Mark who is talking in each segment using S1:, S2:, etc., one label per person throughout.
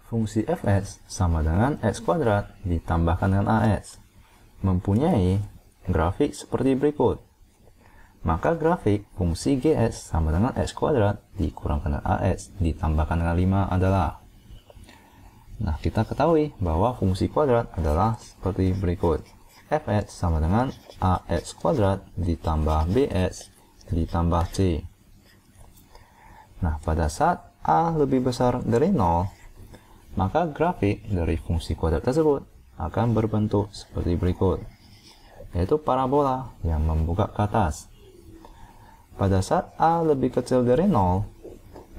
S1: Fungsi fx sama dengan x kuadrat ditambahkan dengan as mempunyai grafik seperti berikut. Maka grafik fungsi gs sama dengan x kuadrat dikurangkan dengan as ditambahkan dengan 5 adalah. Nah, kita ketahui bahwa fungsi kuadrat adalah seperti berikut. Fx sama dengan ax kuadrat ditambah bx ditambah c. Nah, pada saat a lebih besar dari 0, maka grafik dari fungsi kuadrat tersebut akan berbentuk seperti berikut, yaitu parabola yang membuka ke atas. Pada saat a lebih kecil dari 0,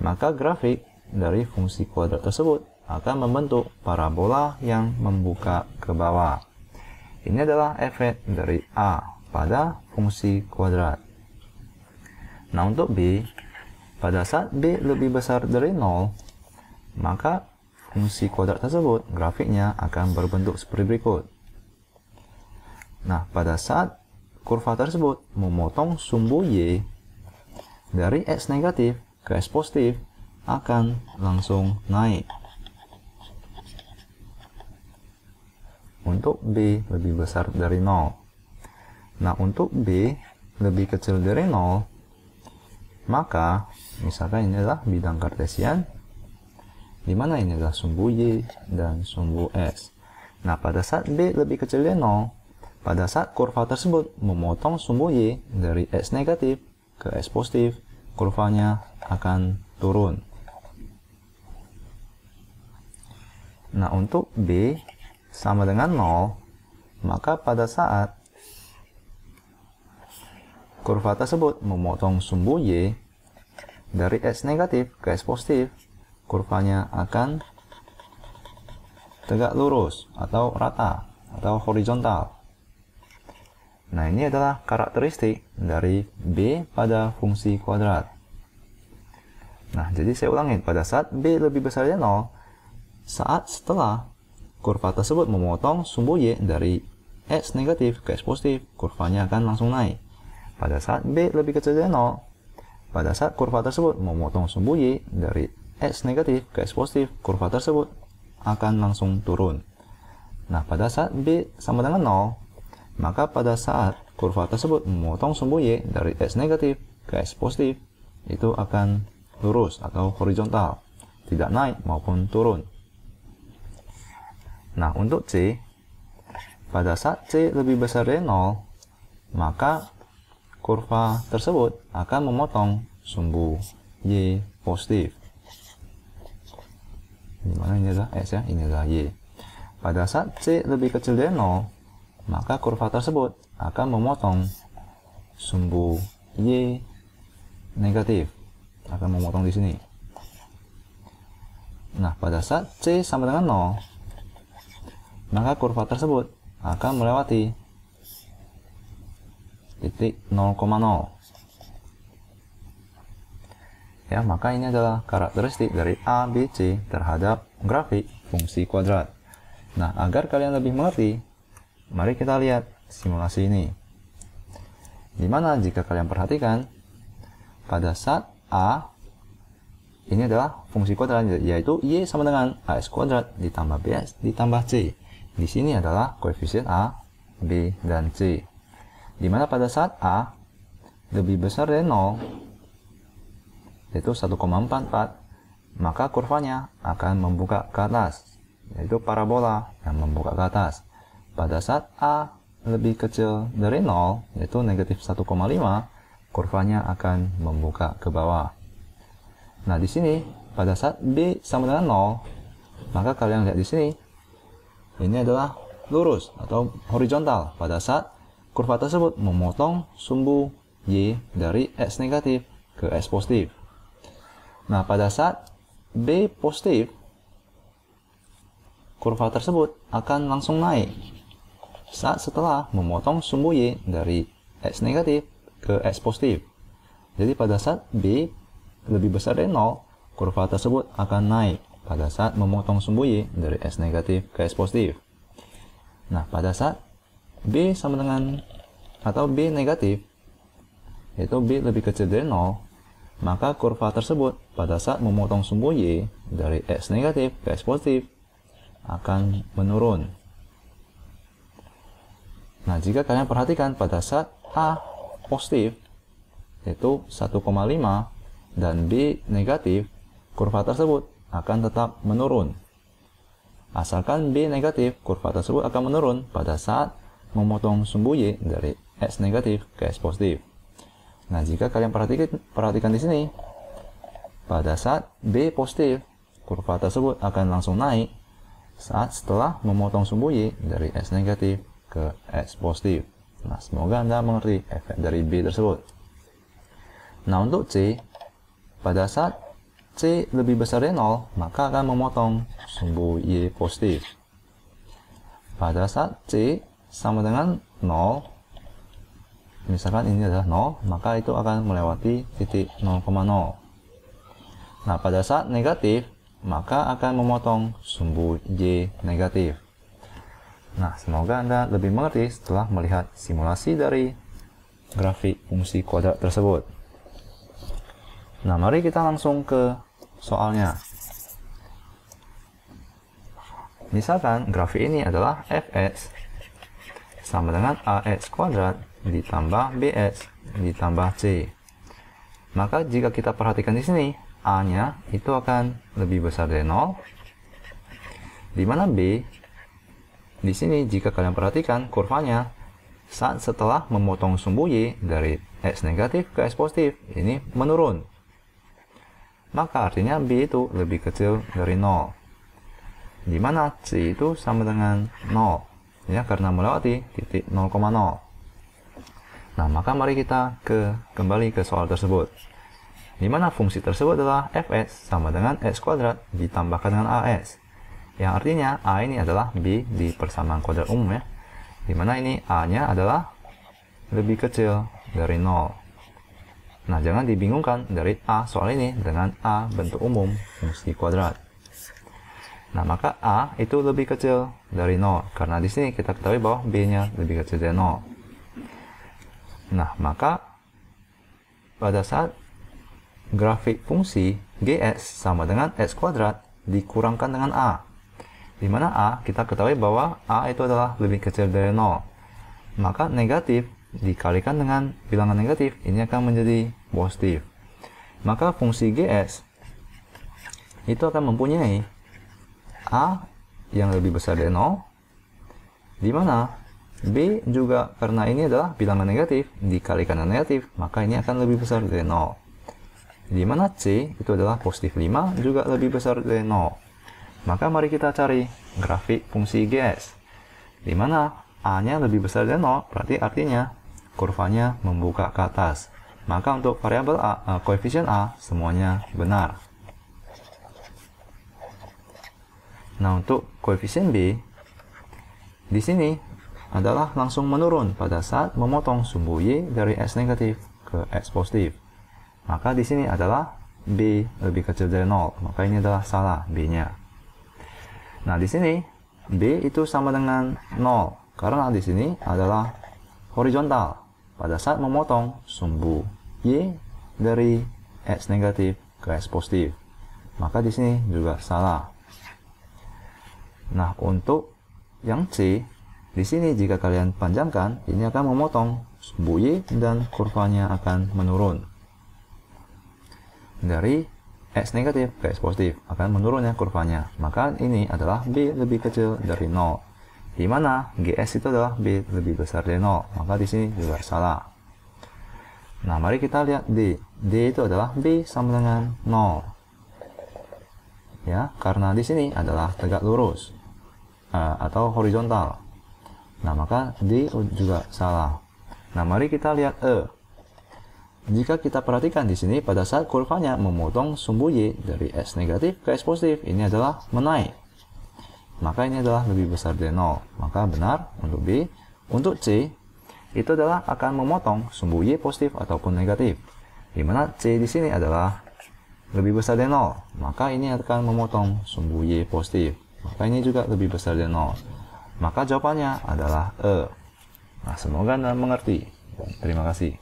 S1: maka grafik dari fungsi kuadrat tersebut akan membentuk parabola yang membuka ke bawah. Ini adalah efek dari a pada fungsi kuadrat. Nah, untuk b, pada saat b lebih besar dari 0, maka fungsi kuadrat tersebut grafiknya akan berbentuk seperti berikut. Nah, pada saat kurva tersebut memotong sumbu y dari x negatif ke x positif akan langsung naik. Untuk b lebih besar dari 0. Nah, untuk b lebih kecil dari 0, maka misalkan ini adalah bidang kartesian, di mana ini adalah sumbu y dan sumbu x. Nah, pada saat b lebih kecil dari 0, pada saat kurva tersebut memotong sumbu y dari x negatif ke x positif, kurvanya akan turun. Nah, untuk b sama dengan 0, maka pada saat kurva tersebut memotong sumbu y dari x negatif ke x positif, kurvanya akan tegak lurus atau rata atau horizontal. Nah, ini adalah karakteristik dari b pada fungsi kuadrat. Nah, jadi saya ulangi, pada saat b lebih besar dari 0, saat setelah kurva tersebut memotong sumbu y dari x negatif ke x positif, kurvanya akan langsung naik. Pada saat b lebih kecil dari 0, pada saat kurva tersebut memotong sumbu y dari x negatif ke x positif, kurva tersebut akan langsung turun. Nah, pada saat b sama dengan 0, maka pada saat kurva tersebut memotong sumbu y dari x negatif ke x positif, itu akan lurus atau horizontal, tidak naik maupun turun. Nah, untuk c, pada saat c lebih besar dari 0, maka kurva tersebut akan memotong sumbu y positif. Dimana ini adalah x ya, ini adalah y. Pada saat c lebih kecil dari 0, maka kurva tersebut akan memotong sumbu y negatif, akan memotong di sini. Nah, pada saat c sama dengan 0, maka kurva tersebut akan melewati titik 0,0. Ya, maka ini adalah karakteristik dari A, B, C terhadap grafik fungsi kuadrat. Nah, agar kalian lebih mengerti, mari kita lihat simulasi ini. Dimana jika kalian perhatikan, pada saat A, ini adalah fungsi kuadrat, yaitu y sama dengan ax kuadrat ditambah bx ditambah c. Di sini adalah koefisien A, B, dan C. Dimana pada saat A lebih besar dari 0, yaitu 1,44, maka kurvanya akan membuka ke atas, yaitu parabola yang membuka ke atas. Pada saat A lebih kecil dari 0, yaitu negatif 1,5, kurvanya akan membuka ke bawah. Nah, di sini pada saat B sama dengan 0, maka kalian lihat di sini, ini adalah lurus atau horizontal pada saat kurva tersebut memotong sumbu y dari x negatif ke x positif. Nah, pada saat B positif, kurva tersebut akan langsung naik saat setelah memotong sumbu y dari x negatif ke x positif. Jadi pada saat B lebih besar dari 0, kurva tersebut akan naik pada saat memotong sumbu y dari x negatif ke x positif. Nah, pada saat B sama dengan atau B negatif, yaitu B lebih kecil dari 0, maka kurva tersebut pada saat memotong sumbu Y dari X negatif ke X positif akan menurun. Nah, jika kalian perhatikan pada saat A positif, yaitu 1,5, dan B negatif, kurva tersebut akan tetap menurun. Asalkan B negatif, kurva tersebut akan menurun pada saat memotong sumbu Y dari X negatif ke X positif. Nah, jika kalian perhatikan di sini, pada saat B positif, kurva tersebut akan langsung naik saat setelah memotong sumbu Y dari X negatif ke X positif. Nah, semoga Anda mengerti efek dari B tersebut. Nah, untuk C, pada saat C lebih besar dari 0, maka akan memotong sumbu Y positif. Pada saat C sama dengan 0, misalkan ini adalah 0, maka itu akan melewati titik 0,0. Nah, pada saat negatif, maka akan memotong sumbu Y negatif. Nah, semoga Anda lebih mengerti setelah melihat simulasi dari grafik fungsi kuadrat tersebut. Nah, mari kita langsung ke soalnya. Misalkan grafik ini adalah fx sama dengan ax kuadrat ditambah bx ditambah c. Maka jika kita perhatikan di sini, a-nya itu akan lebih besar dari 0, di mana b di sini jika kalian perhatikan kurvanya saat setelah memotong sumbu y dari x negatif ke x positif ini menurun. Maka artinya b itu lebih kecil dari 0, di mana c itu sama dengan 0 ya, karena melewati titik 0,0. Nah, maka mari kita kembali ke soal tersebut, di mana fungsi tersebut adalah fx sama dengan x kuadrat ditambahkan dengan ax, yang artinya a ini adalah b di persamaan kuadrat umum ya, di mana ini a-nya adalah lebih kecil dari 0. Nah, jangan dibingungkan dari a soal ini dengan a bentuk umum fungsi kuadrat. Nah, maka a itu lebih kecil dari 0 karena di sini kita ketahui bahwa b-nya lebih kecil dari 0. Nah, maka pada saat grafik fungsi Gx sama dengan x kuadrat dikurangkan dengan a, di mana a kita ketahui bahwa a itu adalah lebih kecil dari 0, maka negatif dikalikan dengan bilangan negatif ini akan menjadi positif. Maka fungsi Gx itu akan mempunyai a yang lebih besar dari 0, di mana b juga karena ini adalah bilangan negatif dikalikan dengan negatif, maka ini akan lebih besar dari 0, di mana c itu adalah positif 5 juga lebih besar dari 0. Maka mari kita cari grafik fungsi Gx, di mana a-nya lebih besar dari 0, berarti artinya kurvanya membuka ke atas. Maka untuk variabel a, koefisien a semuanya benar. Nah, untuk koefisien b di sini adalah langsung menurun pada saat memotong sumbu y dari x negatif ke x positif. Maka di sini adalah b lebih kecil dari 0, maka ini adalah salah b-nya. Nah, di sini b itu sama dengan 0 karena di sini adalah horizontal pada saat memotong sumbu y dari x negatif ke x positif. Maka di sini juga salah. Nah, untuk yang c di sini jika kalian panjangkan, ini akan memotong sumbu y dan kurvanya akan menurun. Dari x negatif ke x positif akan menurun ya kurvanya. Maka ini adalah b lebih kecil dari 0, di mana Gs itu adalah b lebih besar dari 0. Maka di sini juga salah. Nah, mari kita lihat d. D itu adalah b sama dengan 0. Ya, karena di sini adalah tegak lurus atau horizontal. Nah, maka D juga salah. Nah, mari kita lihat E. Jika kita perhatikan di sini pada saat kurvanya memotong sumbu Y dari X negatif ke X positif, ini adalah menaik. Maka ini adalah lebih besar dari 0. Maka benar untuk B. Untuk C, itu adalah akan memotong sumbu Y positif ataupun negatif. Di mana C di sini adalah lebih besar dari 0. Maka ini akan memotong sumbu Y positif. Maka ini juga lebih besar dari 0. Maka jawabannya adalah E. Nah, semoga Anda mengerti. Terima kasih.